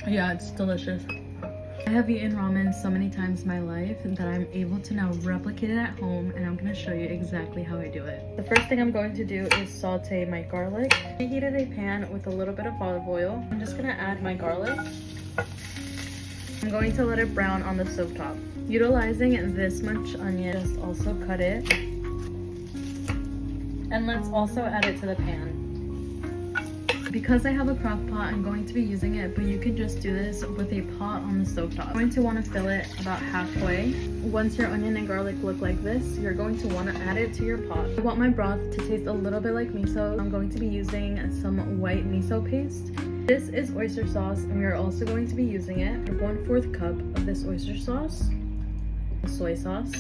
Yeah, it's delicious. I have eaten ramen so many times in my life that I'm able to now replicate it at home, and I'm going to show you exactly how I do it. The first thing I'm going to do is saute my garlic. I heated a pan with a little bit of olive oil. I'm just going to add my garlic. I'm going to let it brown on the stovetop. Utilizing this much onion, just also cut it. And let's also add it to the pan. Because I have a crock pot, I'm going to be using it, but you can just do this with a pot on the stovetop. You're going to want to fill it about halfway. Once your onion and garlic look like this, you're going to want to add it to your pot. I want my broth to taste a little bit like miso. I'm going to be using some white miso paste. This is oyster sauce, and we are also going to be using it. 1/4 cup of this oyster sauce, soy sauce.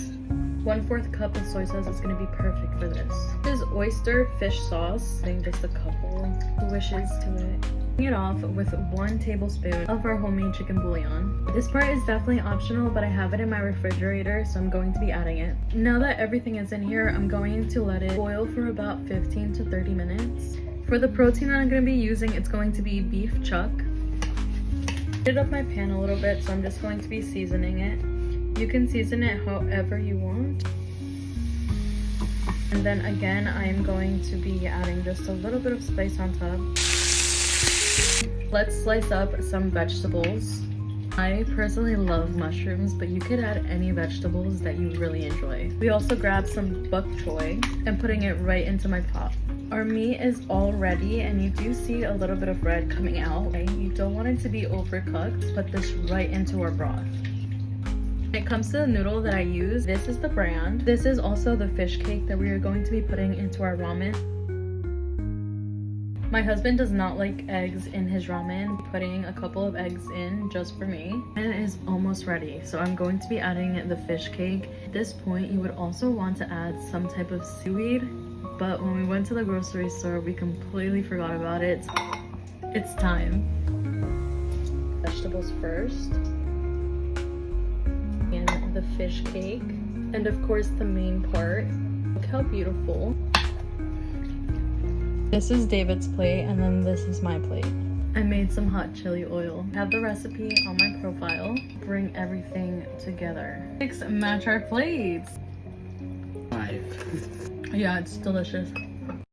1/4 cup of soy sauce is going to be perfect for this. This is oyster fish sauce. Adding just a couple swishes to it. Clean it off with 1 tablespoon of our homemade chicken bouillon. This part is definitely optional, but I have it in my refrigerator, so I'm going to be adding it. Now that everything is in here, I'm going to let it boil for about 15 to 30 minutes. For the protein that I'm going to be using, it's going to be beef chuck. Heated up my pan a little bit, so I'm just going to be seasoning it. You can season it however you want. And then again, I am going to be adding just a little bit of spice on top. Let's slice up some vegetables. I personally love mushrooms, but you could add any vegetables that you really enjoy. We also grabbed some bok choy and putting it right into my pot. Our meat is all ready, and you do see a little bit of red coming out. Okay? You don't want it to be overcooked. Put this right into our broth. When it comes to the noodle that I use, this is the brand. This is also the fish cake that we are going to be putting into our ramen. My husband does not like eggs in his ramen. Putting a couple of eggs in just for me. And it is almost ready. So I'm going to be adding the fish cake. At this point, you would also want to add some type of seaweed. But when we went to the grocery store, we completely forgot about it. It's time. Vegetables first. And the fish cake. And of course the main part. Look how beautiful. This is David's plate, and then this is my plate. I made some hot chili oil. I have the recipe on my profile. Bring everything together. Let's match our plates. 5. Yeah, it's delicious.